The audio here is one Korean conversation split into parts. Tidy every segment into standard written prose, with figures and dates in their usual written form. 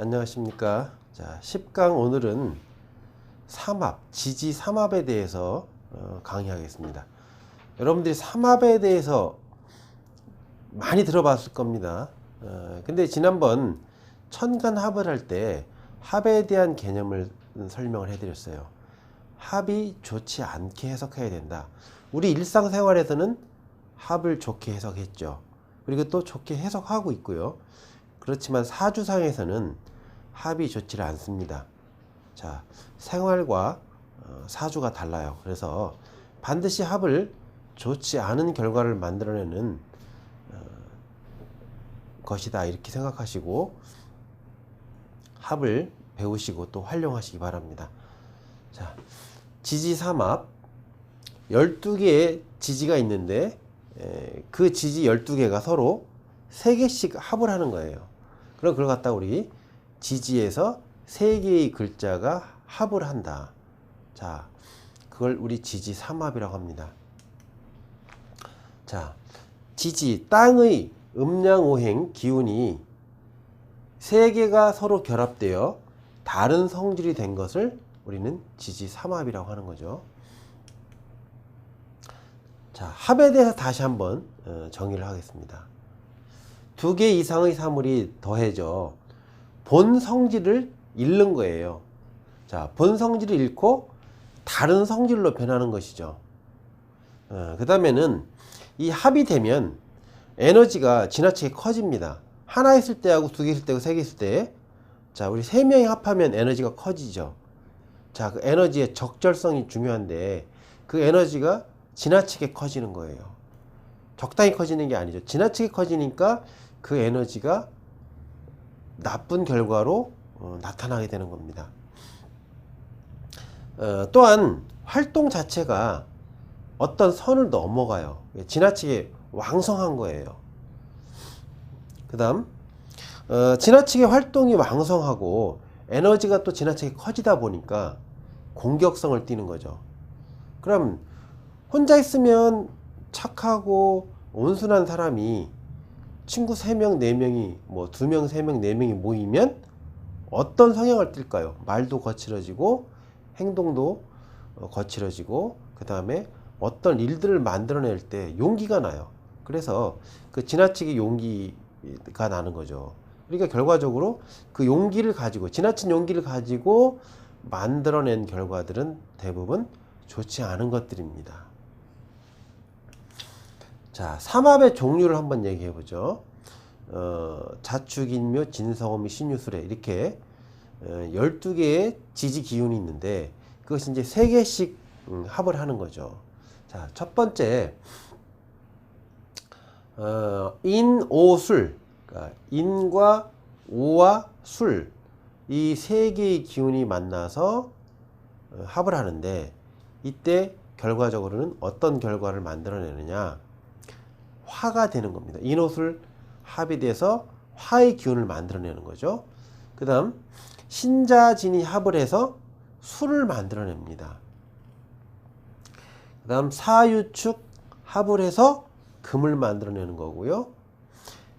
안녕하십니까. 자, 10강 오늘은 삼합, 지지 삼합에 대해서 강의하겠습니다. 여러분들이 삼합에 대해서 많이 들어봤을 겁니다. 근데 지난번 천간합을 할 때 합에 대한 개념을 설명을 해드렸어요. 합이 좋지 않게 해석해야 된다. 우리 일상생활에서는 합을 좋게 해석했죠. 그리고 또 좋게 해석하고 있고요. 그렇지만 사주상에서는 합이 좋지를 않습니다. 자, 생활과 사주가 달라요. 그래서 반드시 합을 좋지 않은 결과를 만들어내는 것이다 이렇게 생각하시고 합을 배우시고 또 활용하시기 바랍니다. 자, 지지삼합 12개의 지지가 있는데 그 지지 12개가 서로 3개씩 합을 하는 거예요. 그럼 그걸 갖다 우리 지지에서 3개의 글자가 합을 한다. 자, 그걸 우리 지지 삼합이라고 합니다. 자, 지지, 땅의 음양오행 기운이 3개가 서로 결합되어 다른 성질이 된 것을 우리는 지지 삼합이라고 하는 거죠. 자, 합에 대해서 다시 한번 정의를 하겠습니다. 2개 이상의 사물이 더해져 본 성질을 잃는 거예요. 자, 본 성질을 잃고 다른 성질로 변하는 것이죠. 그 다음에는 이 합이 되면 에너지가 지나치게 커집니다. 하나 있을 때하고 2개 있을 때하고 3개 있을 때, 자, 우리 3명이 합하면 에너지가 커지죠. 자, 그 에너지의 적절성이 중요한데 그 에너지가 지나치게 커지는 거예요. 적당히 커지는 게 아니죠. 지나치게 커지니까 그 에너지가 나쁜 결과로 나타나게 되는 겁니다. 또한 활동 자체가 어떤 선을 넘어가요. 지나치게 왕성한 거예요. 그 다음 지나치게 활동이 왕성하고 에너지가 또 지나치게 커지다 보니까 공격성을 띠는 거죠. 그럼 혼자 있으면 착하고 온순한 사람이 친구 3명, 4명이 뭐 2명, 3명, 4명이 모이면 어떤 성향을 띨까요? 말도 거칠어지고 행동도 거칠어지고 그 다음에 어떤 일들을 만들어낼 때 용기가 나요. 그래서 그 지나치게 용기가 나는 거죠. 그러니까 결과적으로 그 용기를 가지고 지나친 용기를 가지고 만들어낸 결과들은 대부분 좋지 않은 것들입니다. 자, 삼합의 종류를 한번 얘기해 보죠. 자축인묘, 진성호미, 신유술에 이렇게 12개의 지지 기운이 있는데 그것이 이제 3개씩 합을 하는 거죠. 자, 첫 번째 인오술, 그러니까 인과 오와 술, 이 3개의 기운이 만나서 합을 하는데 이때 결과적으로는 어떤 결과를 만들어내느냐, 화가 되는 겁니다. 인오술 합이 돼서 화의 기운을 만들어내는 거죠. 그 다음 신자진이 합을 해서 술을 만들어냅니다. 그 다음 사유축 합을 해서 금을 만들어내는 거고요.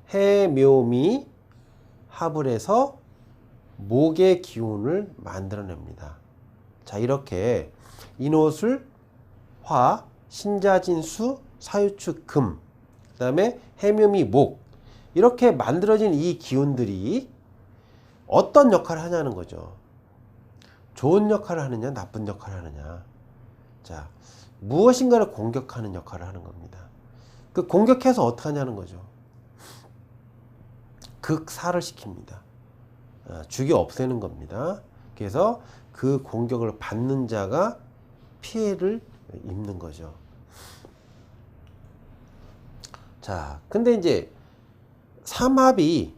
해묘미 합을 해서 목의 기운을 만들어냅니다. 자, 이렇게 인오술, 화, 신자진, 수, 사유축, 금, 그 다음에 해묘미, 목, 이렇게 만들어진 이 기운들이 어떤 역할을 하냐는 거죠. 좋은 역할을 하느냐, 나쁜 역할을 하느냐. 자, 무엇인가를 공격하는 역할을 하는 겁니다. 그 공격해서 어떻게 하냐는 거죠. 극사를 시킵니다. 죽여 없애는 겁니다. 그래서 그 공격을 받는 자가 피해를 입는 거죠. 자, 근데 이제 삼합이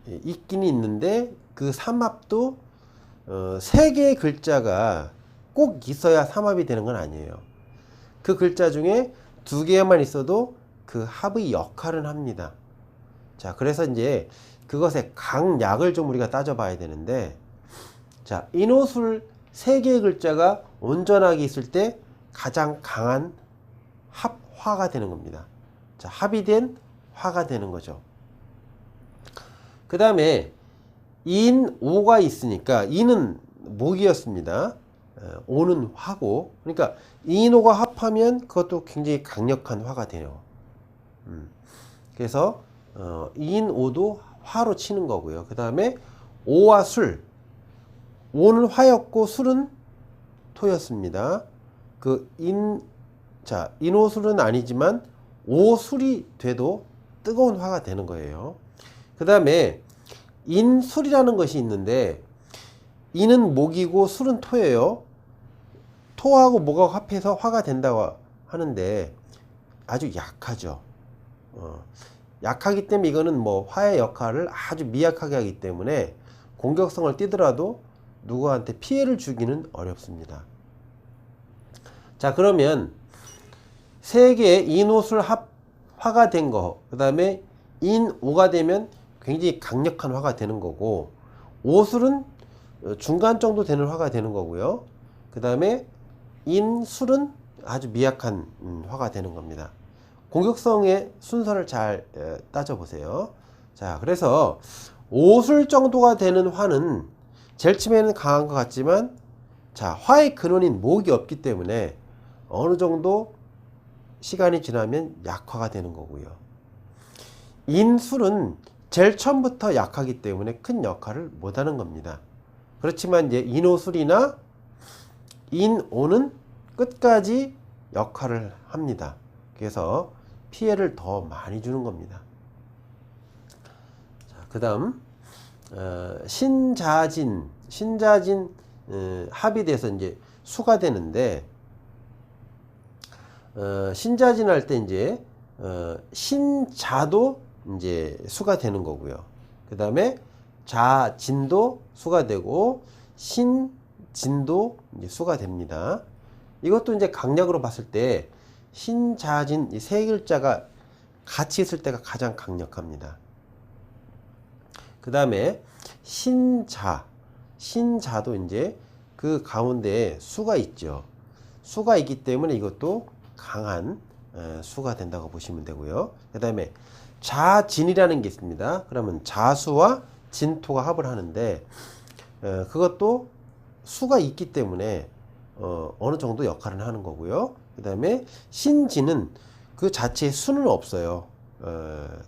있긴 있는데 그 삼합도 3개의 글자가 꼭 있어야 삼합이 되는 건 아니에요. 그 글자 중에 2개만 있어도 그 합의 역할은 합니다. 자, 그래서 이제 그것의 강약을 좀 우리가 따져봐야 되는데, 자, 인오술 3개의 글자가 온전하게 있을 때 가장 강한 합화가 되는 겁니다. 자, 합이 된 화가 되는 거죠. 그 다음에 인, 오가 있으니까 인은 목이었습니다. 오는 화고, 그러니까 인, 오가 합하면 그것도 굉장히 강력한 화가 돼요. 그래서 인, 오도 화로 치는 거고요. 그 다음에 오와 술, 오는 화였고 술은 토였습니다. 그 인오술은 아니지만 오술이 돼도 뜨거운 화가 되는 거예요. 그 다음에 인술이라는 것이 있는데, 인은 목이고 술은 토예요. 토하고 목하고 합해서 화가 된다고 하는데 아주 약하죠. 약하기 때문에 이거는 뭐 화의 역할을 아주 미약하게 하기 때문에 공격성을 띠더라도 누구한테 피해를 주기는 어렵습니다. 자, 그러면 세 개의 인오술 화가 된 거, 그 다음에 인오가 되면 굉장히 강력한 화가 되는 거고, 오술은 중간 정도 되는 화가 되는 거고요. 그 다음에 인술은 아주 미약한 화가 되는 겁니다. 공격성의 순서를 잘 따져보세요. 자, 그래서 오술 정도가 되는 화는 제일 처음에는 강한 것 같지만, 자, 화의 근원인 목이 없기 때문에 어느 정도 시간이 지나면 약화가 되는 거고요. 인술은 제일 처음부터 약하기 때문에 큰 역할을 못하는 겁니다. 그렇지만 이제 인오술이나 인오는 끝까지 역할을 합니다. 그래서 피해를 더 많이 주는 겁니다. 그 다음 신자진 합이 돼서 이제 수가 되는데, 신자진 할 때 이제 신자도 이제 수가 되는 거고요. 그 다음에 자진도 수가 되고 신진도 이제 수가 됩니다. 이것도 이제 강약으로 봤을 때 신자진 이 세 글자가 같이 있을 때가 가장 강력합니다. 그 다음에 신자도 이제 그 가운데에 수가 있죠. 수가 있기 때문에 이것도 강한 수가 된다고 보시면 되고요. 그 다음에 자진이라는 게 있습니다. 그러면 자수와 진토가 합을 하는데, 그것도 수가 있기 때문에 어느 정도 역할을 하는 거고요. 그 다음에 신진은 그 자체에 수는 없어요.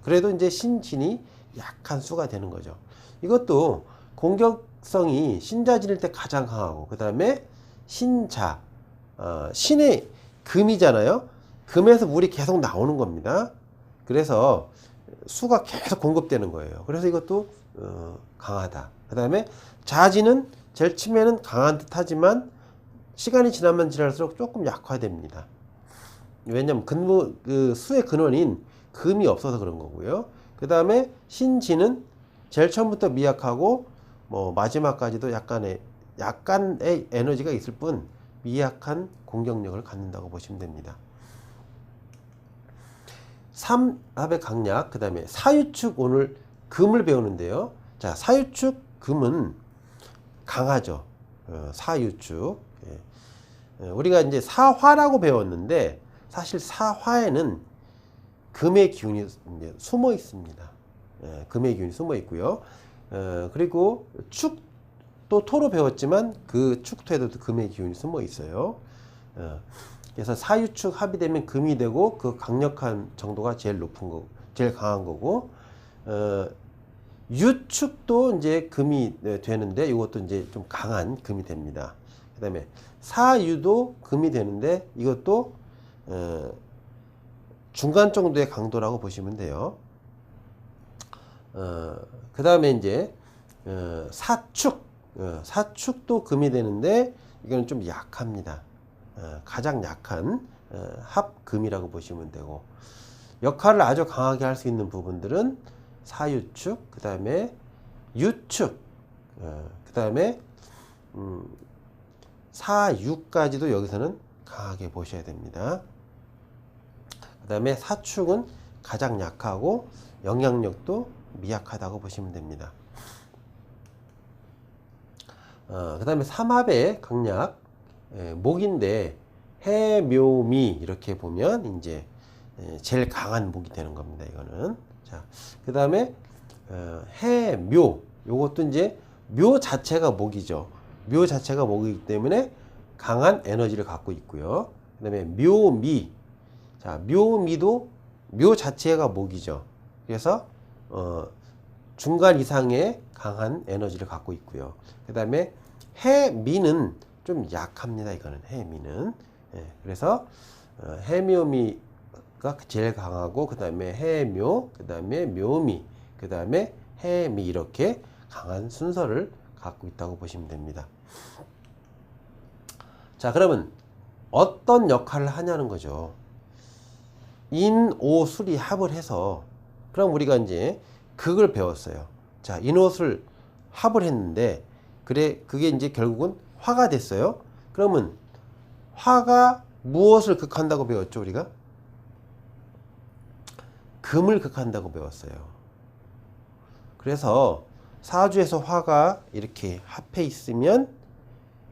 그래도 이제 신진이 약한 수가 되는 거죠. 이것도 공격성이 신자진일 때 가장 강하고, 그 다음에 신자, 신의 금이잖아요. 금에서 물이 계속 나오는 겁니다. 그래서 수가 계속 공급되는 거예요. 그래서 이것도 강하다. 그 다음에 자진은 제일 처음에는 강한 듯 하지만 시간이 지나면 지날수록 조금 약화됩니다. 왜냐하면 그 수의 근원인 금이 없어서 그런 거고요. 그 다음에 신진은 제일 처음부터 미약하고 뭐 마지막까지도 약간의 에너지가 있을 뿐 미약한 공격력을 갖는다고 보시면 됩니다. 삼합의 강약, 그 다음에 사유축, 오늘 금을 배우는데요. 자, 사유축 금은 강하죠. 사유축. 우리가 이제 사화라고 배웠는데 사실 사화에는 금의 기운이 숨어 있습니다. 금의 기운이 숨어 있고요. 그리고 축도 토로 배웠지만 그 축토에도 금의 기운이 숨어 있어요. 그래서 사유축 합이 되면 금이 되고 그 강력한 정도가 제일 높은 거, 제일 강한 거고, 유축도 이제 금이 되는데 이것도 이제 좀 강한 금이 됩니다. 그 다음에 사유도 금이 되는데 이것도 중간 정도의 강도라고 보시면 돼요. 그 다음에 이제 사축도 금이 되는데 이거는 좀 약합니다. 가장 약한 합금이라고 보시면 되고, 역할을 아주 강하게 할 수 있는 부분들은 사유축, 그 다음에 유축, 그 다음에 사유까지도 여기서는 강하게 보셔야 됩니다. 그 다음에 사축은 가장 약하고 영향력도 미약하다고 보시면 됩니다. 그 다음에 삼합의 강약, 목인데 해묘미 이렇게 보면 이제 제일 강한 목이 되는 겁니다. 이거는. 자, 그 다음에 해묘, 요것도 이제 묘 자체가 목이죠. 묘 자체가 목이기 때문에 강한 에너지를 갖고 있고요. 그 다음에 묘미. 자, 묘미도 묘 자체가 목이죠. 그래서 중간 이상의 강한 에너지를 갖고 있고요. 그 다음에 해미는 좀 약합니다. 이거는 해미는. 예, 그래서 해묘미가 제일 강하고, 그 다음에 해묘, 그 다음에 묘미, 그 다음에 해미, 이렇게 강한 순서를 갖고 있다고 보시면 됩니다. 자, 그러면 어떤 역할을 하냐는 거죠. 인오술이 합을 해서, 그럼 우리가 이제 극을 배웠어요. 자, 인오술 합을 했는데, 그게 이제 결국은 화가 됐어요. 그러면 화가 무엇을 극한다고 배웠죠, 우리가? 금을 극한다고 배웠어요. 그래서 사주에서 화가 이렇게 합해 있으면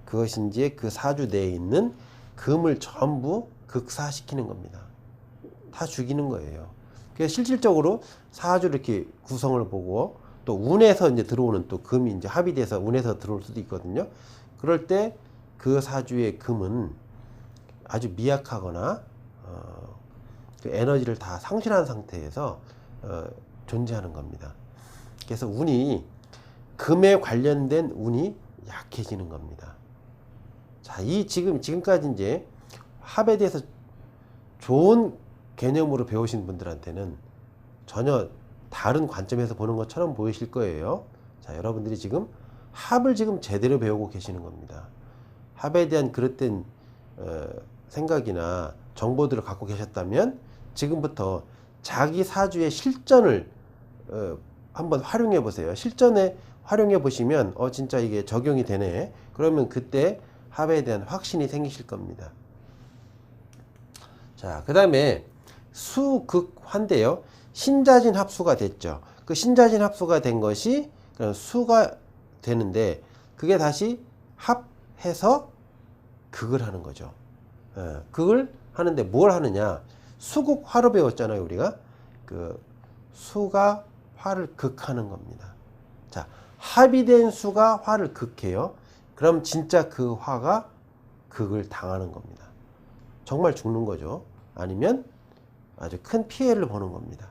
그것이 이제 그 사주 내에 있는 금을 전부 극사시키는 겁니다. 다 죽이는 거예요. 그래서 실질적으로 사주를 이렇게 구성을 보고, 또 운에서 이제 들어오는 또 금이 이제 합이 돼서 운에서 들어올 수도 있거든요. 그럴 때 그 사주의 금은 아주 미약하거나 그 에너지를 다 상실한 상태에서 존재하는 겁니다. 그래서 운이, 금에 관련된 운이 약해지는 겁니다. 자, 지금까지 이제 합에 대해서 좋은 개념으로 배우신 분들한테는 전혀 다른 관점에서 보는 것처럼 보이실 거예요. 자, 여러분들이 지금 합을 지금 제대로 배우고 계시는 겁니다. 합에 대한 그릇된 생각이나 정보들을 갖고 계셨다면 지금부터 자기 사주의 실전을 한번 활용해 보세요. 실전에 활용해 보시면 진짜 이게 적용이 되네. 그러면 그때 합에 대한 확신이 생기실 겁니다. 자, 그 다음에 수극화인데요. 신자진 합수가 됐죠. 그 신자진 합수가 된 것이 그런 수가 되는데, 그게 다시 합해서 극을 하는 거죠. 극을 하는데 뭘 하느냐? 수극화로 배웠잖아요, 우리가. 그 수가 화를 극하는 겁니다. 자, 합이 된 수가 화를 극해요. 그럼 진짜 그 화가 극을 당하는 겁니다. 정말 죽는 거죠. 아니면 아주 큰 피해를 보는 겁니다.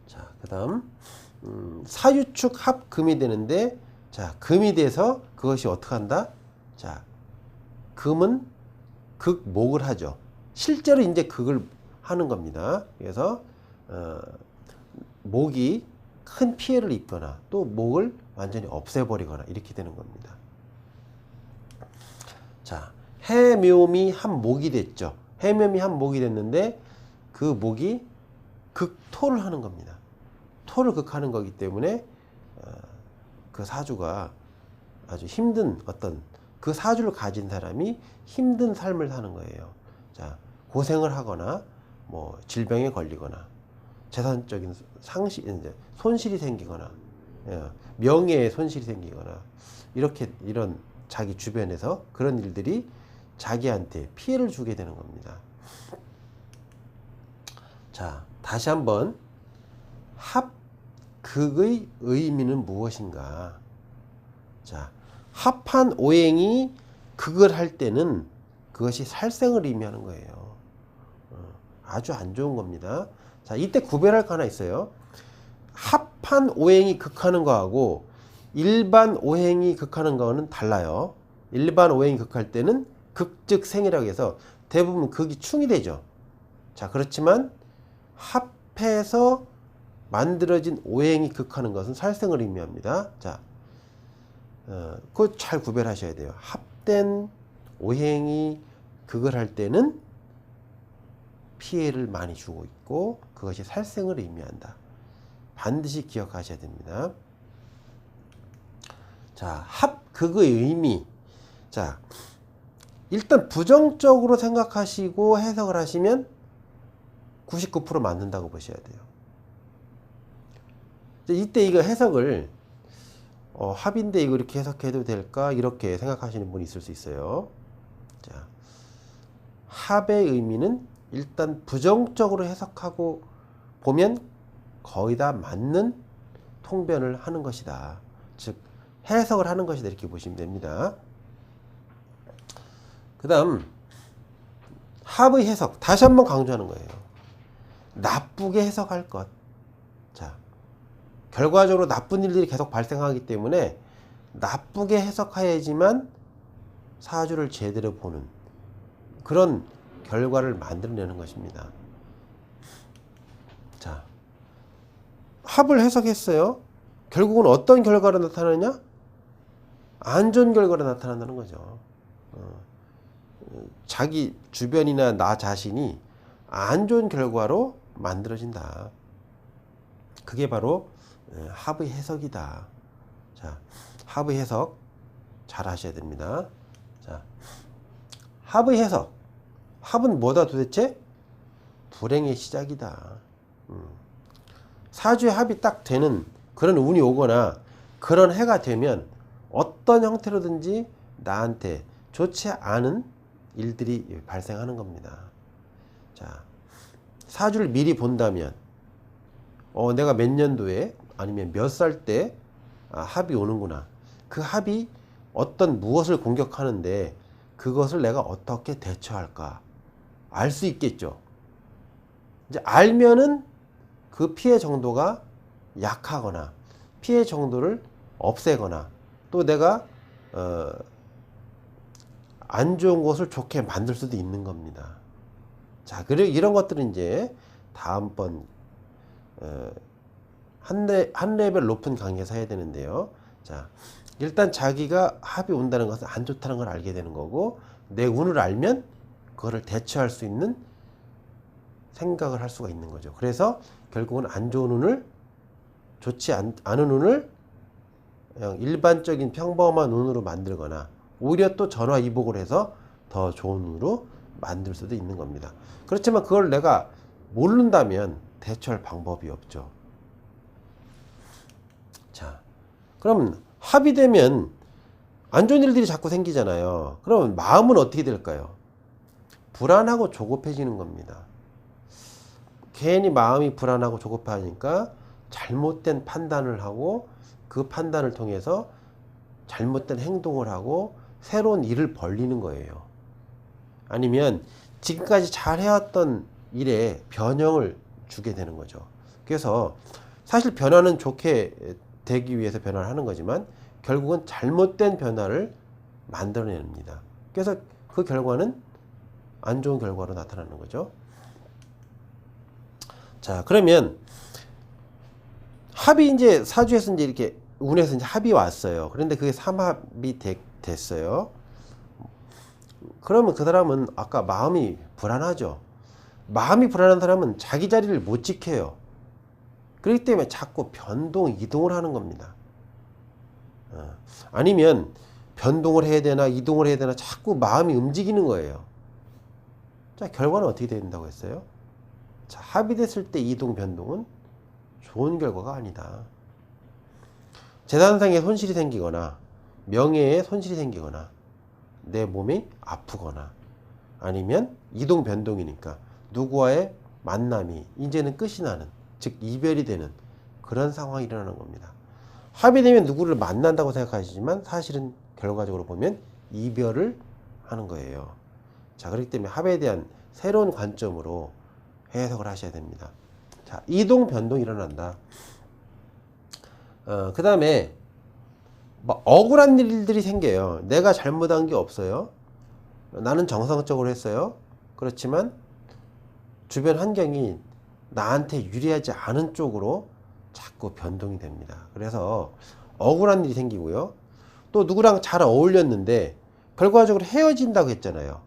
자, 그 다음 사유축 합금이 되는데, 자, 금이 돼서 그것이 어떻게 한다? 자, 금은 극목을 하죠. 실제로 이제 극을 하는 겁니다. 그래서 목이 큰 피해를 입거나 또 목을 완전히 없애버리거나 이렇게 되는 겁니다. 자, 해묘미 한목이 됐죠. 해묘미 한목이 됐는데 그 목이 극토를 하는 겁니다. 토를 극하는 거기 때문에 그 사주가 아주 힘든 그 사주를 가진 사람이 힘든 삶을 사는 거예요. 자, 고생을 하거나 뭐 질병에 걸리거나 재산적인 손실이 생기거나 명예의 손실이 생기거나 이런 자기 주변에서 그런 일들이 자기한테 피해를 주게 되는 겁니다. 자, 다시 한번 합극의 의미는 무엇인가? 자, 합한 오행이 극을 할 때는 그것이 살생을 의미하는 거예요. 아주 안 좋은 겁니다. 자, 이때 구별할 거 하나 있어요. 합한 오행이 극하는 거하고 일반 오행이 극하는 거는 달라요. 일반 오행이 극할 때는 극즉생이라고 해서 대부분 극이 충이 되죠. 자, 그렇지만 합해서 만들어진 오행이 극하는 것은 살생을 의미합니다. 자, 그거 잘 구별하셔야 돼요. 합된 오행이 극을 할 때는 피해를 많이 주고 있고 그것이 살생을 의미한다. 반드시 기억하셔야 됩니다. 자, 합극의 의미. 자, 일단 부정적으로 생각하시고 해석을 하시면 99% 맞는다고 보셔야 돼요. 이때 이거 해석을 합인데 이거 이렇게 해석해도 될까? 이렇게 생각하시는 분이 있을 수 있어요. 자, 합의 의미는 일단 부정적으로 해석하고 보면 거의 다 맞는 통변을 하는 것이다. 즉 해석을 하는 것이다 이렇게 보시면 됩니다. 그 다음 합의 해석 다시 한번 강조하는 거예요. 나쁘게 해석할 것. 자, 결과적으로 나쁜 일들이 계속 발생하기 때문에 나쁘게 해석해야지만 사주를 제대로 보는 그런 결과를 만들어내는 것입니다. 자, 합을 해석했어요. 결국은 어떤 결과로 나타나냐? 안 좋은 결과로 나타난다는 거죠. 자기 주변이나 나 자신이 안 좋은 결과로 만들어진다. 그게 바로 합의 해석이다. 자, 합의 해석 잘 하셔야 됩니다. 자, 합의 해석. 합은 뭐다 도대체? 불행의 시작이다. 사주의 합이 딱 되는 그런 운이 오거나 그런 해가 되면 어떤 형태로든지 나한테 좋지 않은 일들이 발생하는 겁니다. 자, 사주를 미리 본다면 내가 몇 년도에 아니면 몇 살 때 합이 오는구나. 그 합이 어떤 무엇을 공격하는데 그것을 내가 어떻게 대처할까 알 수 있겠죠. 이제 알면은 그 피해 정도가 약하거나 피해 정도를 없애거나 또 내가 안 좋은 것을 좋게 만들 수도 있는 겁니다. 자, 그리고 이런 것들은 이제 다음번 한 레벨 높은 강의에서 해야 되는데요. 자, 일단 자기가 합이 온다는 것은 안 좋다는 걸 알게 되는 거고 내 운을 알면 그거를 대처할 수 있는 생각을 할 수가 있는 거죠. 그래서 결국은 안 좋은 운을 좋지 않은 운을 그냥 일반적인 평범한 운으로 만들거나 오히려 또 전화위복을 해서 더 좋은 운으로 만들 수도 있는 겁니다. 그렇지만 그걸 내가 모른다면 대처할 방법이 없죠. 자, 그럼 합이 되면 안 좋은 일들이 자꾸 생기잖아요. 그러면 마음은 어떻게 될까요? 불안하고 조급해지는 겁니다. 괜히 마음이 불안하고 조급하니까 잘못된 판단을 하고 그 판단을 통해서 잘못된 행동을 하고 새로운 일을 벌리는 거예요. 아니면 지금까지 잘 해왔던 일에 변형을 주게 되는 거죠. 그래서 사실 변화는 좋게 되기 위해서 변화를 하는 거지만 결국은 잘못된 변화를 만들어냅니다. 그래서 그 결과는 안 좋은 결과로 나타나는 거죠. 자, 그러면 합이 이제 사주에서 이제 이렇게 운에서 이제 합이 왔어요. 그런데 그게 삼합이 됐어요. 그러면 그 사람은 아까 마음이 불안하죠. 마음이 불안한 사람은 자기 자리를 못 지켜요. 그렇기 때문에 자꾸 변동, 이동을 하는 겁니다. 아니면 변동을 해야 되나 이동을 해야 되나 자꾸 마음이 움직이는 거예요. 자, 결과는 어떻게 된다고 했어요? 자, 합의됐을 때 이동 변동은 좋은 결과가 아니다. 재산상에 손실이 생기거나 명예에 손실이 생기거나 내 몸이 아프거나 아니면 이동 변동이니까 누구와의 만남이 이제는 끝이 나는 즉 이별이 되는 그런 상황이 일어나는 겁니다. 합의되면 누구를 만난다고 생각하시지만 사실은 결과적으로 보면 이별을 하는 거예요. 자, 그렇기 때문에 합에 대한 새로운 관점으로 해석을 하셔야 됩니다. 자, 이동 변동이 일어난다. 그 다음에 뭐 억울한 일들이 생겨요. 내가 잘못한 게 없어요. 나는 정상적으로 했어요. 그렇지만 주변 환경이 나한테 유리하지 않은 쪽으로 자꾸 변동이 됩니다. 그래서 억울한 일이 생기고요. 또 누구랑 잘 어울렸는데 결과적으로 헤어진다고 했잖아요.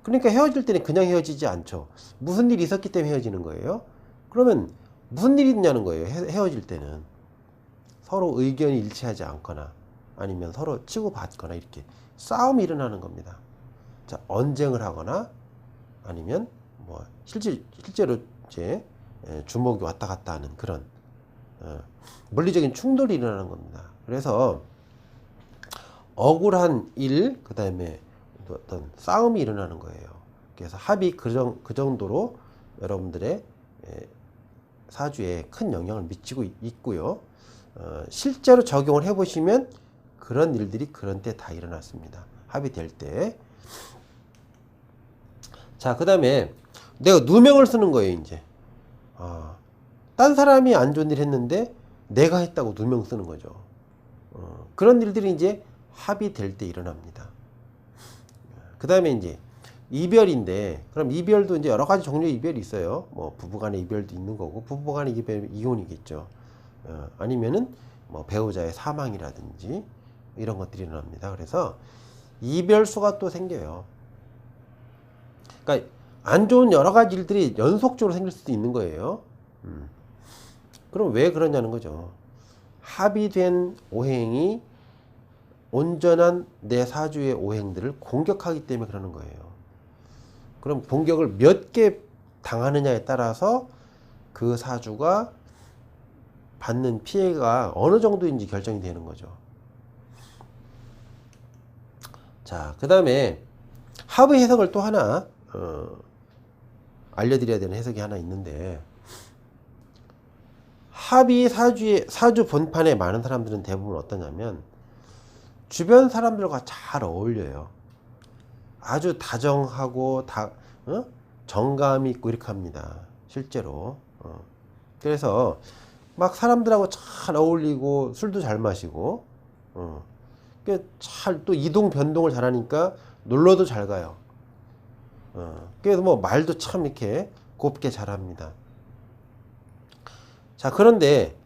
그러니까 헤어질 때는 그냥 헤어지지 않죠. 무슨 일이 있었기 때문에 헤어지는 거예요. 그러면 무슨 일이 있냐는 거예요. 헤어질 때는 서로 의견이 일치하지 않거나 아니면 서로 치고받거나 이렇게 싸움이 일어나는 겁니다. 자, 언쟁을 하거나 아니면 뭐 실제로 이제 주먹이 왔다 갔다 하는 그런 물리적인 충돌이 일어나는 겁니다. 그래서 억울한 일, 그 다음에 어떤 싸움이 일어나는 거예요. 그래서 합이 그 정도로 여러분들의 사주에 큰 영향을 미치고 있고요. 실제로 적용을 해보시면 그런 일들이 그런 때 다 일어났습니다. 합의될 때. 자, 그 다음에 내가 누명을 쓰는 거예요, 이제. 딴 사람이 안 좋은 일 했는데 내가 했다고 누명 쓰는 거죠. 그런 일들이 이제 합의될 때 일어납니다. 그 다음에 이제 이별인데, 그럼 이별도 이제 여러 가지 종류의 이별이 있어요. 뭐 부부간의 이별도 있는 거고, 부부간의 이별 이혼이겠죠. 아니면은 뭐 배우자의 사망이라든지 이런 것들이 일어납니다. 그래서 이별수가 또 생겨요. 그러니까 안 좋은 여러 가지 일들이 연속적으로 생길 수도 있는 거예요. 그럼 왜 그러냐는 거죠. 합의된 오행이 온전한 내 사주의 오행들을 공격하기 때문에 그러는 거예요. 그럼 공격을 몇 개 당하느냐에 따라서 그 사주가 받는 피해가 어느 정도인지 결정이 되는 거죠. 자, 그 다음에 합의 해석을 또 하나 알려드려야 되는 해석이 하나 있는데, 합의 사주 본판에 많은 사람들은 대부분 어떠냐면 주변 사람들과 잘 어울려요. 아주 다정하고 정감이 있고 이렇게 합니다. 실제로. 그래서 막 사람들하고 잘 어울리고 술도 잘 마시고 잘 또 이동 변동을 잘하니까 놀러도 잘 가요. 그래서 뭐 말도 참 이렇게 곱게 잘합니다. 자, 그런데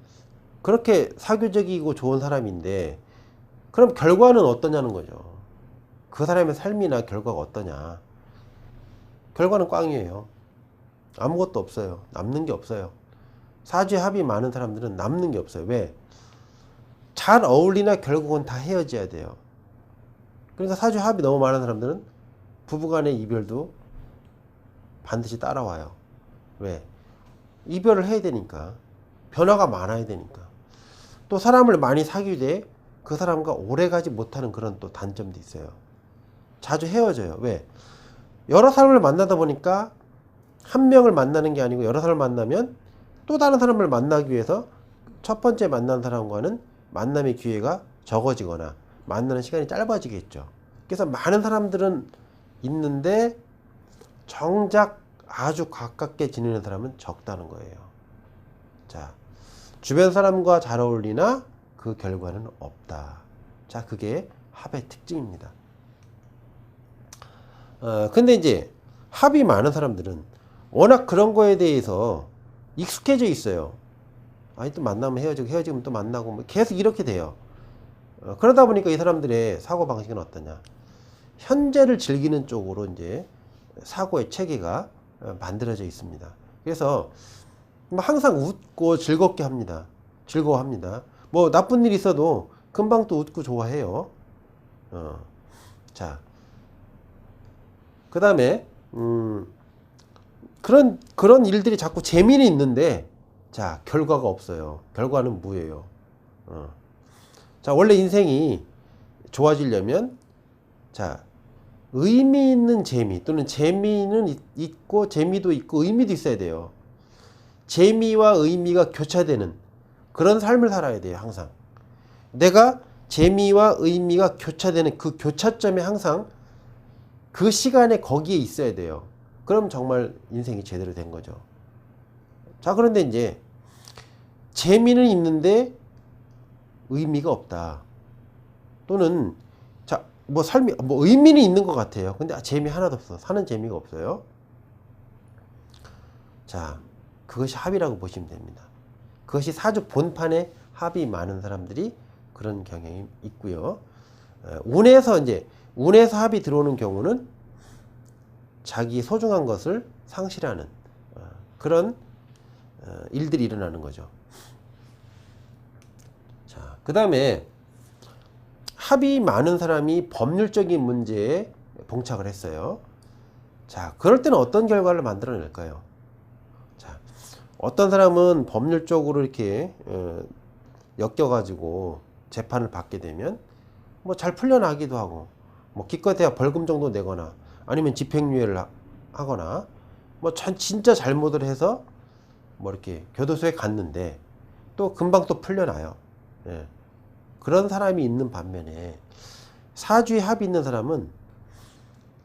그렇게 사교적이고 좋은 사람인데 그럼 결과는 어떠냐는 거죠. 그 사람의 삶이나 결과가 어떠냐. 결과는 꽝이에요. 아무것도 없어요. 남는 게 없어요. 사주에 합이 많은 사람들은 남는 게 없어요. 왜? 잘 어울리나 결국은 다 헤어져야 돼요. 그러니까 사주에 합이 너무 많은 사람들은 부부간의 이별도 반드시 따라와요. 왜? 이별을 해야 되니까. 변화가 많아야 되니까. 또 사람을 많이 사귀되 그 사람과 오래 가지 못하는 그런 또 단점도 있어요. 자주 헤어져요. 왜? 여러 사람을 만나다 보니까 한 명을 만나는 게 아니고 여러 사람을 만나면 또 다른 사람을 만나기 위해서 첫 번째 만난 사람과는 만남의 기회가 적어지거나 만나는 시간이 짧아지겠죠. 그래서 많은 사람들은 있는데 정작 아주 가깝게 지내는 사람은 적다는 거예요. 자, 주변 사람과 잘 어울리나 그 결과는 없다. 자, 그게 합의 특징입니다. 근데 이제 합이 많은 사람들은 워낙 그런 거에 대해서 익숙해져 있어요. 아니, 또 만나면 헤어지고 헤어지면 또 만나고 뭐 계속 이렇게 돼요. 그러다 보니까 이 사람들의 사고방식은 어떠냐. 현재를 즐기는 쪽으로 이제 사고의 체계가 만들어져 있습니다. 그래서 항상 웃고 즐겁게 합니다. 즐거워합니다. 뭐 나쁜 일이 있어도 금방 또 웃고 좋아해요. 자, 그 다음에 그런 일들이 자꾸 재미는 있는데 자, 결과가 없어요. 결과는 무예요. 자, 원래 인생이 좋아지려면 자, 의미 있는 재미 또는 재미는 있고 재미도 있고 의미도 있어야 돼요. 재미와 의미가 교차되는 그런 삶을 살아야 돼요. 항상 내가 재미와 의미가 교차되는 그 교차점에 항상 그 시간에 거기에 있어야 돼요. 그럼 정말 인생이 제대로 된 거죠. 자, 그런데 이제 재미는 있는데 의미가 없다. 또는 자, 뭐 삶이 뭐 의미는 있는 것 같아요. 근데 재미 하나도 없어. 사는 재미가 없어요. 자, 그것이 합이라고 보시면 됩니다. 그것이 사주 본판에 합이 많은 사람들이 그런 경향이 있고요. 운에서 합이 들어오는 경우는 자기 소중한 것을 상실하는 그런 일들이 일어나는 거죠. 자, 그 다음에 합이 많은 사람이 법률적인 문제에 봉착을 했어요. 자, 그럴 때는 어떤 결과를 만들어낼까요? 자, 어떤 사람은 법률적으로 이렇게 엮여가지고 재판을 받게 되면 뭐 잘 풀려나기도 하고 뭐 기껏해야 벌금 정도 내거나 아니면 집행유예를 하거나 뭐 진짜 잘못을 해서 뭐 이렇게 교도소에 갔는데 또 금방 또 풀려나요. 예. 그런 사람이 있는 반면에 사주에 합이 있는 사람은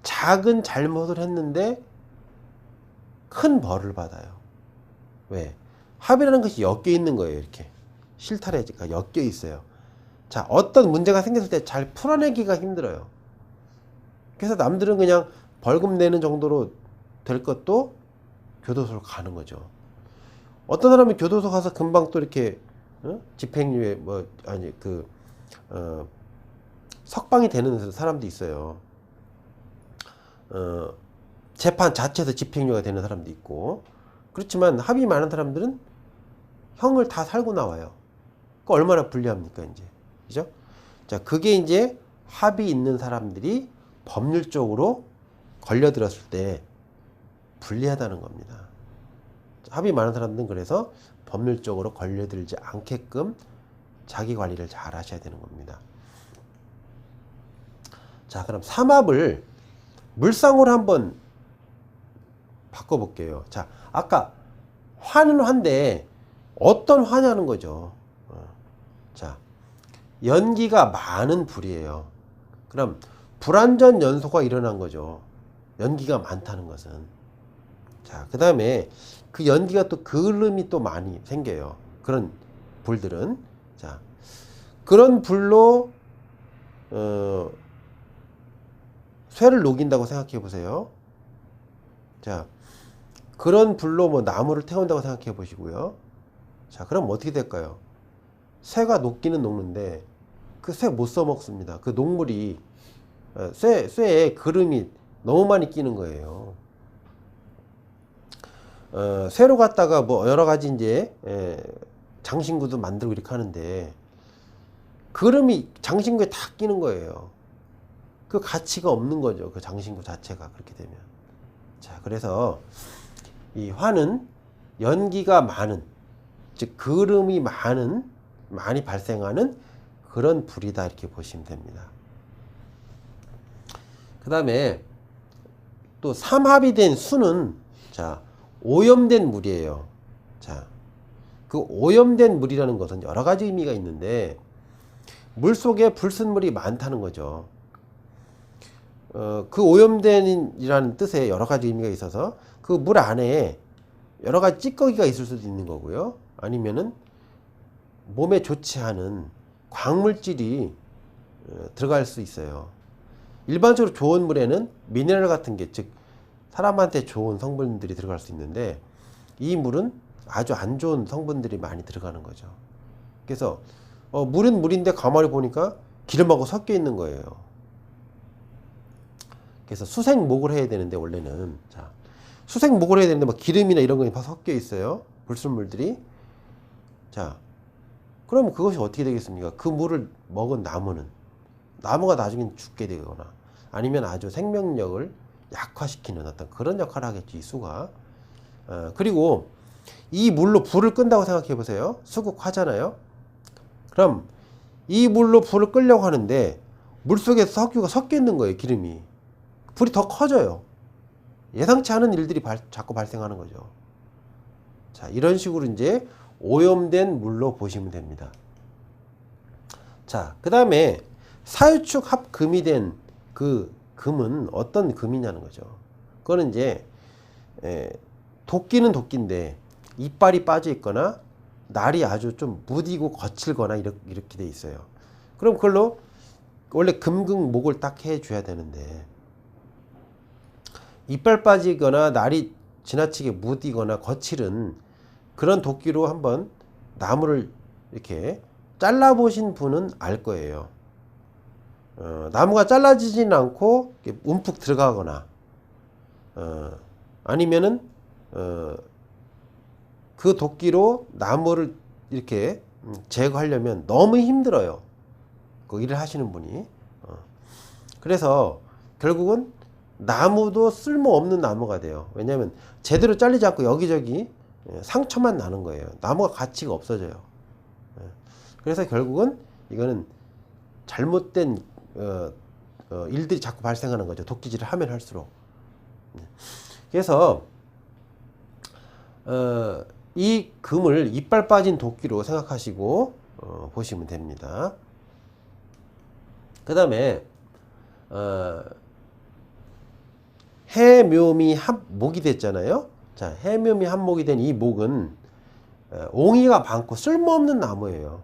작은 잘못을 했는데 큰 벌을 받아요. 왜? 합이라는 것이 엮여 있는 거예요. 이렇게 실타래가 엮여 있어요. 자, 어떤 문제가 생겼을 때 잘 풀어내기가 힘들어요. 그래서 남들은 그냥 벌금 내는 정도로 될 것도 교도소로 가는 거죠. 어떤 사람은 교도소 가서 금방 또 이렇게 집행유예 석방이 되는 사람도 있어요. 재판 자체에서 집행유예가 되는 사람도 있고. 그렇지만 합이 많은 사람들은 형을 다 살고 나와요. 그 얼마나 불리합니까, 이제. 그죠? 자, 그게 이제 합이 있는 사람들이 법률적으로 걸려들었을 때 불리하다는 겁니다. 합이 많은 사람들은 그래서 법률적으로 걸려들지 않게끔 자기 관리를 잘 하셔야 되는 겁니다. 자, 그럼 삼합을 물상으로 한번 바꿔볼게요. 자, 아까 화는 화인데 어떤 화냐는 거죠. 자, 연기가 많은 불이에요. 그럼 불완전 연소가 일어난 거죠. 연기가 많다는 것은. 자, 그 다음에 그 연기가 또 그름이 또 많이 생겨요. 그런 불들은. 자, 그런 불로 쇠를 녹인다고 생각해 보세요. 자, 그런 불로 뭐 나무를 태운다고 생각해 보시고요. 자, 그럼 어떻게 될까요? 쇠가 녹기는 녹는데 그 쇠 못 써먹습니다. 그 녹물이 쇠에 그름이 너무 많이 끼는 거예요. 쇠로 갖다가 뭐 여러 가지 이제 장신구도 만들고 이렇게 하는데 그름이 장신구에 다 끼는 거예요. 그 가치가 없는 거죠. 그 장신구 자체가 그렇게 되면. 자, 그래서 이 화는 연기가 많은, 즉 그름이 많이 발생하는 그런 불이다 이렇게 보시면 됩니다. 그 다음에 또 삼합이 된 수는 자, 오염된 물이에요. 자, 그 오염된 물이라는 것은 여러 가지 의미가 있는데 물 속에 불순물이 많다는 거죠. 그 오염된이라는 뜻에 여러 가지 의미가 있어서 그 물 안에 여러 가지 찌꺼기가 있을 수도 있는 거고요. 아니면은 몸에 좋지 않은 광물질이 들어갈 수 있어요. 일반적으로 좋은 물에는 미네랄 같은 게, 즉 사람한테 좋은 성분들이 들어갈 수 있는데 이 물은 아주 안 좋은 성분들이 많이 들어가는 거죠. 그래서 물은 물인데 가만히 보니까 기름하고 섞여 있는 거예요. 그래서 수생목을 해야 되는데 원래는 자, 수생목을 해야 되는데 막 기름이나 이런 거 다 섞여 있어요. 불순물들이. 자, 그럼 그것이 어떻게 되겠습니까? 그 물을 먹은 나무가 나중에 죽게 되거나 아니면 아주 생명력을 약화시키는 어떤 그런 역할을 하겠지, 이 수가. 그리고 이 물로 불을 끈다고 생각해 보세요. 수국화잖아요. 그럼 이 물로 불을 끄려고 하는데 물 속에 석유가 섞여 있는 거예요, 기름이. 불이 더 커져요. 예상치 않은 일들이 자꾸 발생하는 거죠. 자, 이런 식으로 이제 오염된 물로 보시면 됩니다. 자, 그 다음에 사유축 합금이 된 그 금은 어떤 금이냐는 거죠. 그거는 이제 도끼는 도끼인데 이빨이 빠져 있거나 날이 아주 좀 무디고 거칠거나 이렇게 돼 있어요. 그럼 그걸로 원래 금극목을 딱 해줘야 되는데 이빨 빠지거나 날이 지나치게 무디거나 거칠은 그런 도끼로 한번 나무를 이렇게 잘라보신 분은 알 거예요. 나무가 잘라지진 않고 움푹 들어가거나 아니면은 그 도끼로 나무를 이렇게 제거하려면 너무 힘들어요. 그 일을 하시는 분이. 그래서 결국은 나무도 쓸모없는 나무가 돼요. 왜냐하면 제대로 잘리지 않고 여기저기 상처만 나는 거예요. 나무가 가치가 없어져요. 그래서 결국은 이거는 잘못된 일들이 자꾸 발생하는 거죠. 도끼질을 하면 할수록. 그래서 이 금을 이빨 빠진 도끼로 생각하시고 보시면 됩니다. 그 다음에 해묘미 합목이 됐잖아요. 자, 해묘미 합목이 된 이 목은 옹이가 많고 쓸모없는 나무예요.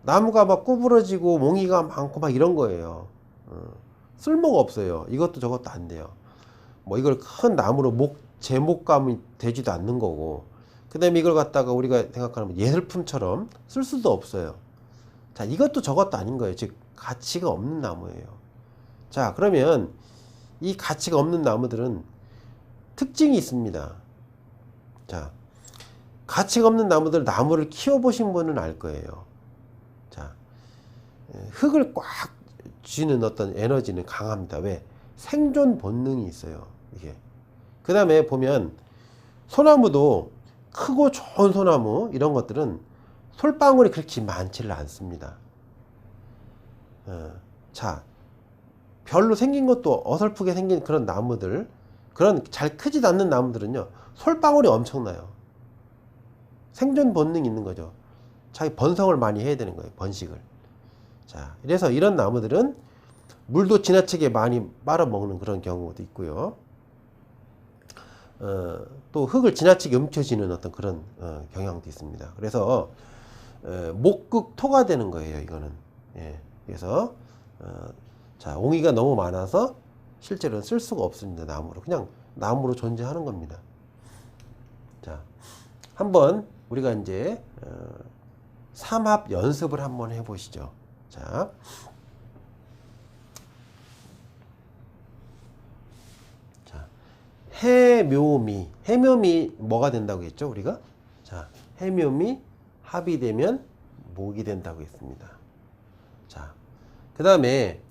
나무가 막 구부러지고 옹이가 많고 막 이런 거예요. 쓸모가 없어요. 이것도 저것도 안 돼요. 뭐 이걸 큰 나무로 제목감이 되지도 않는 거고, 그 다음에 이걸 갖다가 우리가 생각하는 예술품처럼 쓸 수도 없어요. 자, 이것도 저것도 아닌 거예요. 즉 가치가 없는 나무예요. 자, 그러면 이 가치가 없는 나무들은 특징이 있습니다. 자, 가치가 없는 나무를 키워보신 분은 알 거예요. 자, 흙을 꽉 쥐는 어떤 에너지는 강합니다. 왜? 생존 본능이 있어요. 이게. 그 다음에 보면 소나무도 크고 좋은 소나무 이런 것들은 솔방울이 그렇게 많지를 않습니다. 자, 별로 생긴 것도 어설프게 생긴 그런 나무들, 그런 잘 크지도 않는 나무들은요, 솔방울이 엄청나요. 생존 본능이 있는 거죠. 자기 번성을 많이 해야 되는 거예요. 번식을. 자, 그래서 이런 나무들은 물도 지나치게 많이 빨아먹는 그런 경우도 있고요. 또 흙을 지나치게 움켜쥐는 어떤 그런 경향도 있습니다. 그래서 목극토가 되는 거예요. 이거는. 예. 그래서 자, 옹이가 너무 많아서 실제로는 쓸 수가 없습니다. 나무로. 그냥 나무로 존재하는 겁니다. 자, 한번 우리가 이제 삼합 연습을 한번 해보시죠. 자, 해묘미 뭐가 된다고 했죠, 우리가? 자, 해묘미 합이 되면 목이 된다고 했습니다. 자, 그 다음에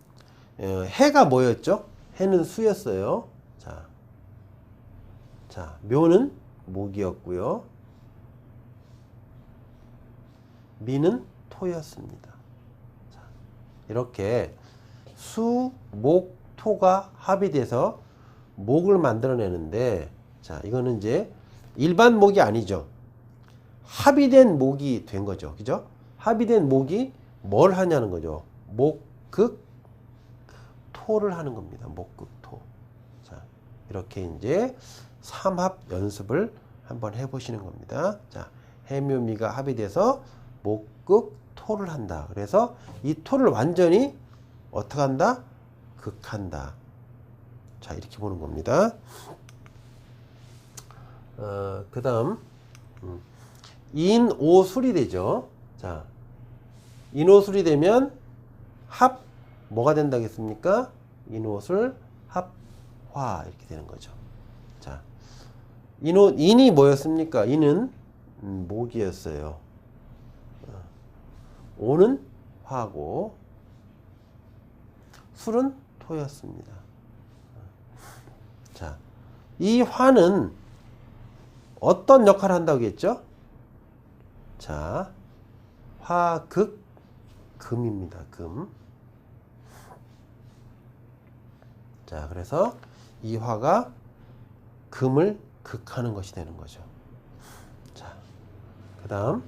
해가 뭐였죠? 해는 수였어요. 자, 묘는 목이었고요. 미는 토였습니다. 자, 이렇게 수, 목, 토가 합이 돼서 목을 만들어내는데, 자, 이거는 이제 일반 목이 아니죠. 합이 된 목이 된 거죠. 그죠? 합이 된 목이 뭘 하냐는 거죠. 목극 토를 하는 겁니다. 목극 토. 자, 이렇게 이제 삼합 연습을 한번 해보시는 겁니다. 자, 해묘미가 합이 돼서 목극 토를 한다. 그래서 이 토를 완전히 어떻게 한다? 극한다. 자, 이렇게 보는 겁니다. 그 다음 인오술이 되죠. 자, 인오술이 되면 합 뭐가 된다겠습니까? 인오술 합화 이렇게 되는 거죠. 자, 인이 뭐였습니까? 인은 목이었어요. 오는 화고 술은 토였습니다. 자, 이 화는 어떤 역할을 한다고 했죠? 자, 화극 금입니다. 금. 자, 그래서 이 화가 금을 극하는 것이 되는 거죠. 자, 그 다음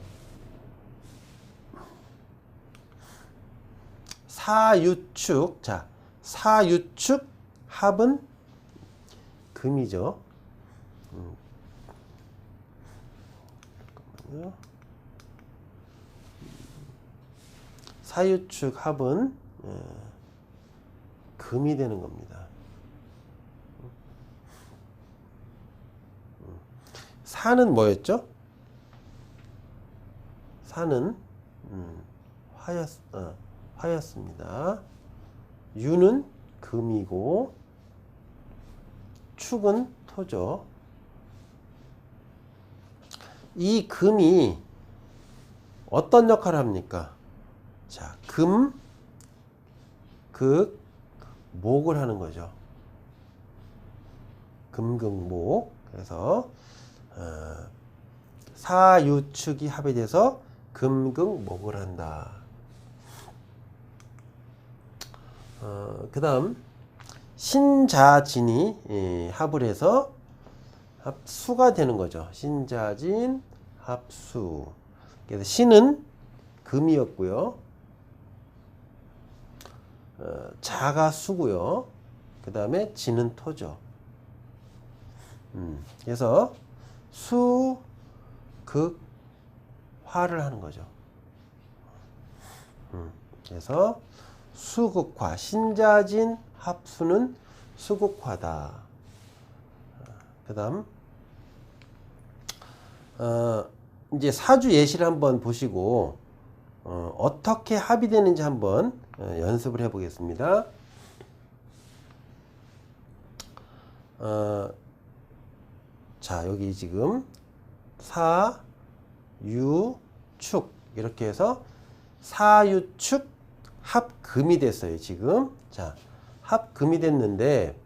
사유축. 자, 사유축 합은 금이죠. 잠깐만요. 사유축 합은 금이 되는 겁니다. 사는 뭐였죠? 사는 화였습니다. 유는 금이고 축은 토죠. 이 금이 어떤 역할을 합니까? 자, 금, 극, 목을 하는 거죠. 금극목. 그래서 사유축이 합이 돼서 금극목을 한다. 그 다음 신자진이 합을 해서 합수가 되는 거죠. 신자진 합수. 그래서 신은 금이었고요. 자가 수고요. 그 다음에 진은 토죠. 그래서 수, 극, 화를 하는 거죠. 그래서 수극화, 신자진 합수는 수극화다. 그 다음 이제 사주 예시를 한번 보시고 어떻게 합의되는지 한번 연습을 해 보겠습니다. 자, 여기 지금 사, 유, 축 이렇게 해서 사유축 합금이 됐어요. 지금 자, 합금이 됐는데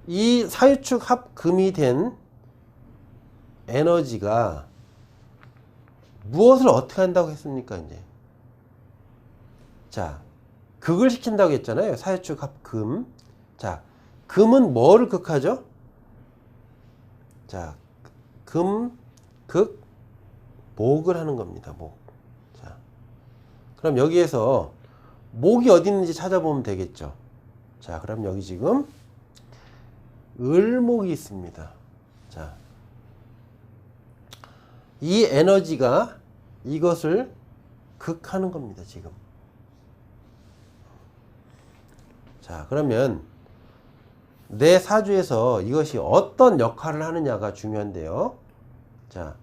이 사유축 합금이 된 에너지가 무엇을 어떻게 한다고 했습니까? 이제 자, 극을 시킨다고 했잖아요. 사유축 합금. 자, 금은 뭐를 극하죠? 자, 금, 극, 목을 하는 겁니다. 목. 자, 그럼 여기에서 목이 어디 있는지 찾아보면 되겠죠. 자, 그럼 여기 지금 을목이 있습니다. 자, 이 에너지가 이것을 극하는 겁니다. 지금. 자, 그러면 내 사주에서 이것이 어떤 역할을 하느냐가 중요한데요. 자,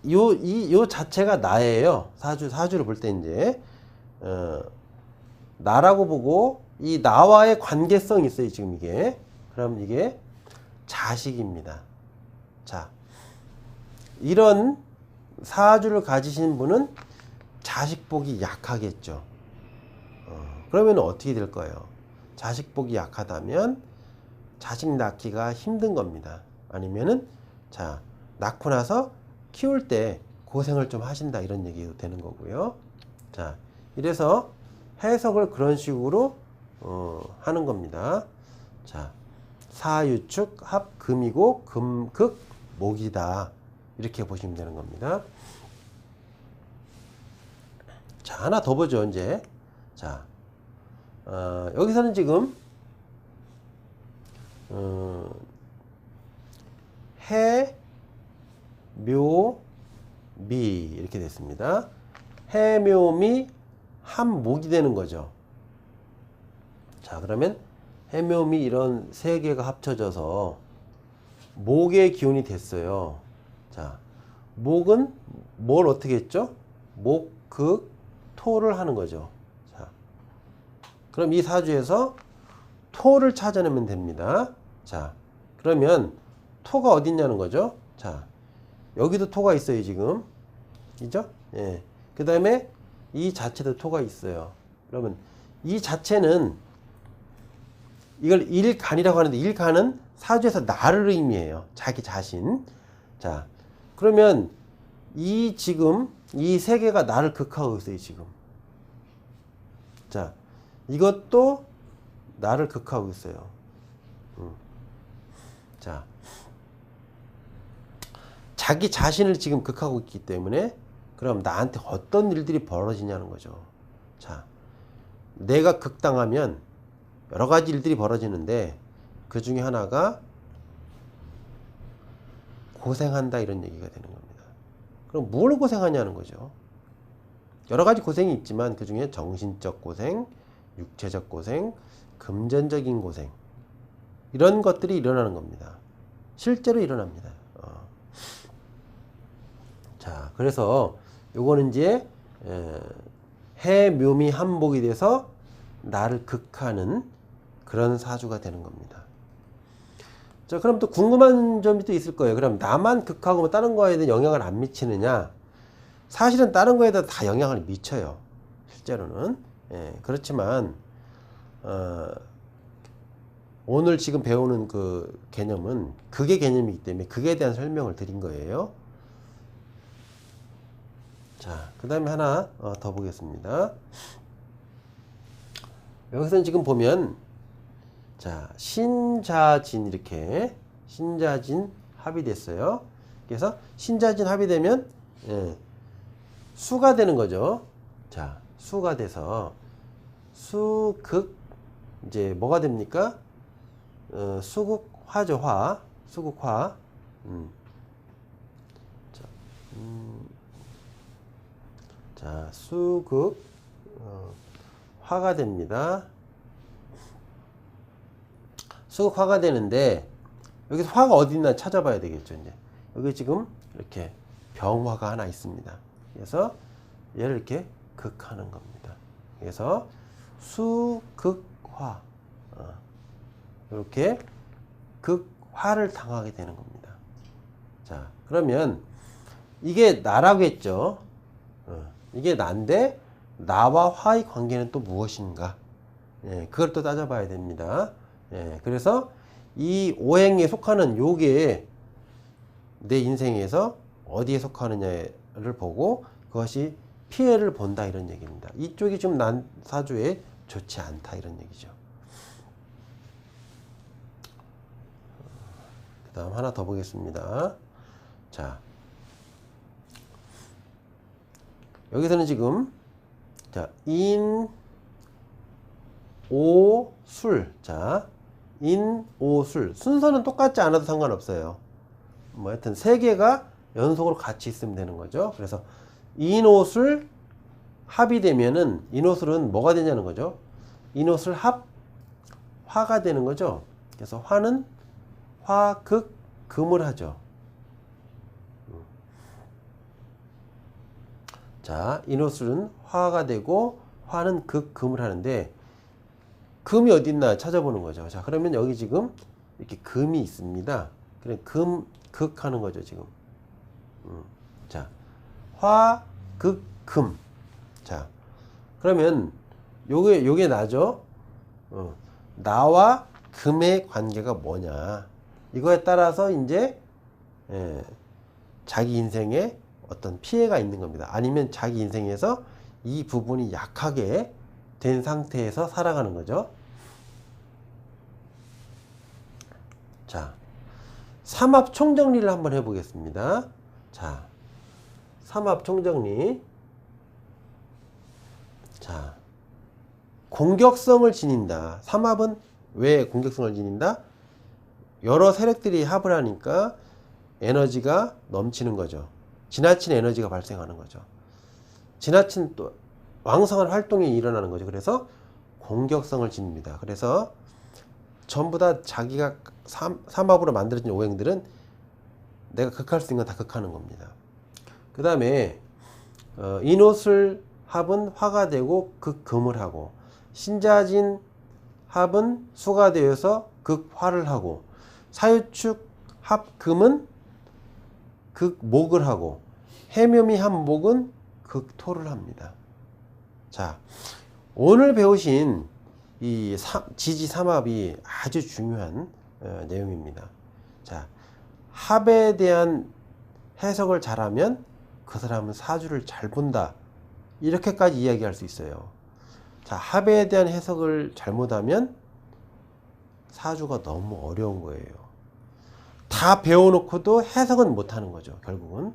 요 자체가 나예요. 사주를 볼 때 이제, 나라고 보고, 이 나와의 관계성이 있어요. 지금 이게. 그럼 이게 자식입니다. 자, 이런 사주를 가지신 분은 자식복이 약하겠죠. 그러면 어떻게 될 거예요? 자식복이 약하다면 자식 낳기가 힘든 겁니다. 아니면은 자, 낳고 나서 키울 때 고생을 좀 하신다 이런 얘기도 되는 거고요. 자, 이래서 해석을 그런 식으로 하는 겁니다. 자, 사유축 합금이고 금극 목이다 이렇게 보시면 되는 겁니다. 자, 하나 더 보죠. 이제 자, 여기서는 지금 해, 묘, 미 이렇게 됐습니다. 해, 묘, 미 한 목이 되는 거죠. 자, 그러면 해, 묘, 미 이런 세 개가 합쳐져서 목의 기운이 됐어요. 자, 목은 뭘 어떻게 했죠? 목, 극, 토를 하는 거죠. 자, 그럼 이 사주에서 토를 찾아내면 됩니다. 자, 그러면 토가 어디 있냐는 거죠. 자, 여기도 토가 있어요. 지금 그죠? 예. 그 다음에 이 자체도 토가 있어요. 그러면 이 자체는 이걸 일간이라고 하는데, 일간은 사주에서 나를 의미해요. 자기 자신. 자, 그러면 이 지금 이 세 개가 나를 극하고 있어요. 지금. 자, 이것도 나를 극하고 있어요. 자, 자기 자신을 지금 극하고 있기 때문에 그럼 나한테 어떤 일들이 벌어지냐는 거죠. 자, 내가 극당하면 여러 가지 일들이 벌어지는데 그 중에 하나가 고생한다 이런 얘기가 되는 겁니다. 그럼 뭘 고생하냐는 거죠. 여러 가지 고생이 있지만 그 중에 정신적 고생, 육체적 고생, 금전적인 고생 이런 것들이 일어나는 겁니다. 실제로 일어납니다. 자, 그래서 요거는 이제 해, 묘미, 한복이 돼서 나를 극하는 그런 사주가 되는 겁니다. 자, 그럼 또 궁금한 점이 또 있을 거예요. 그럼 나만 극하고 뭐 다른 거에 대한 영향을 안 미치느냐? 사실은 다른 거에다 다 영향을 미쳐요. 실제로는. 예, 그렇지만 오늘 지금 배우는 그 개념은 극의 개념이기 때문에 극에 대한 설명을 드린 거예요. 자, 그 다음에 하나 더 보겠습니다. 여기서는 지금 보면 자, 신자진 이렇게 신자진 합이 됐어요. 그래서 신자진 합이 되면 수가 되는 거죠. 자, 수가 돼서 수극 이제 뭐가 됩니까? 수극화죠. 화. 수극화. 자, 수극 화가 됩니다. 수극화가 되는데 여기서 화가 어디 있나 찾아봐야 되겠죠. 이제 여기 지금 이렇게 병화가 하나 있습니다. 그래서 얘를 이렇게 극하는 겁니다. 그래서 수극화 이렇게 극화를 당하게 되는 겁니다. 자, 그러면 이게 나라고 했죠. 이게 나인데 나와 화의 관계는 또 무엇인가? 그걸 또 따져봐야 됩니다. 그래서 이 오행에 속하는 요게 내 인생에서 어디에 속하느냐를 보고 그것이 피해를 본다 이런 얘기입니다. 이쪽이 좀 난 사주에 좋지 않다 이런 얘기죠. 그 다음 하나 더 보겠습니다. 자, 여기서는 지금 자, 인, 오, 술. 자, 인, 오, 술. 순서는 똑같지 않아도 상관없어요. 뭐 하여튼 세 개가 연속으로 같이 있으면 되는 거죠. 그래서 인, 오, 술 합이 되면은 인, 오, 술은 뭐가 되냐는 거죠. 인, 오, 술 합, 화가 되는 거죠. 그래서 화는 화, 극, 금을 하죠. 자, 인호술은 화가 되고 화는 극, 금을 하는데 금이 어디 있나 찾아보는 거죠. 자, 그러면 여기 지금 이렇게 금이 있습니다. 그래 금, 극 하는 거죠, 지금. 자, 화, 극, 금. 자, 그러면 요게 나죠. 나와 금의 관계가 뭐냐. 이거에 따라서 이제 자기 인생에 어떤 피해가 있는 겁니다. 아니면 자기 인생에서 이 부분이 약하게 된 상태에서 살아가는 거죠. 자, 삼합 총정리를 한번 해보겠습니다. 자, 삼합 총정리. 자, 공격성을 지닌다. 삼합은 왜 공격성을 지닌다? 여러 세력들이 합을 하니까 에너지가 넘치는 거죠. 지나친 에너지가 발생하는 거죠. 지나친 또 왕성한 활동이 일어나는 거죠. 그래서 공격성을 지닙니다. 그래서 전부 다 자기가 삼합으로 만들어진 오행들은 내가 극할 수 있는 건 다 극하는 겁니다. 그 다음에 인호술 합은 화가 되고 극금을 하고, 신자진 합은 수가 되어서 극화를 하고, 사유축 합금은 극목을 하고, 해묘미 합목은 극토를 합니다. 자, 오늘 배우신 이 지지삼합이 아주 중요한 내용입니다. 자, 합에 대한 해석을 잘하면 그 사람은 사주를 잘 본다, 이렇게까지 이야기할 수 있어요. 자, 합에 대한 해석을 잘못하면 사주가 너무 어려운 거예요. 다 배워놓고도 해석은 못하는 거죠, 결국은.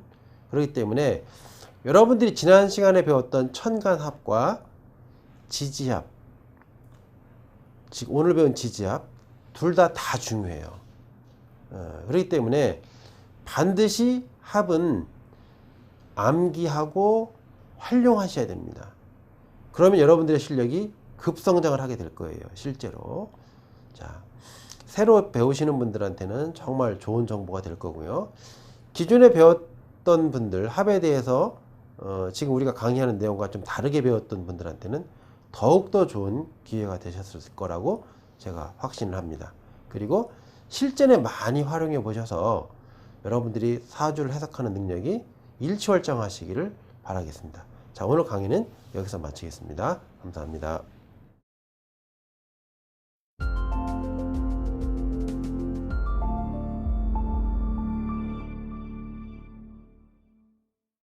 그렇기 때문에 여러분들이 지난 시간에 배웠던 천간합과 지지합, 즉 오늘 배운 지지합 둘 다 중요해요. 그렇기 때문에 반드시 합은 암기하고 활용하셔야 됩니다. 그러면 여러분들의 실력이 급성장을 하게 될 거예요, 실제로. 자, 새로 배우시는 분들한테는 정말 좋은 정보가 될 거고요. 기존에 배웠던 분들, 합에 대해서 지금 우리가 강의하는 내용과 좀 다르게 배웠던 분들한테는 더욱더 좋은 기회가 되셨을 거라고 제가 확신을 합니다. 그리고 실전에 많이 활용해 보셔서 여러분들이 사주를 해석하는 능력이 일취월장하시기를 바라겠습니다. 자, 오늘 강의는 여기서 마치겠습니다. 감사합니다.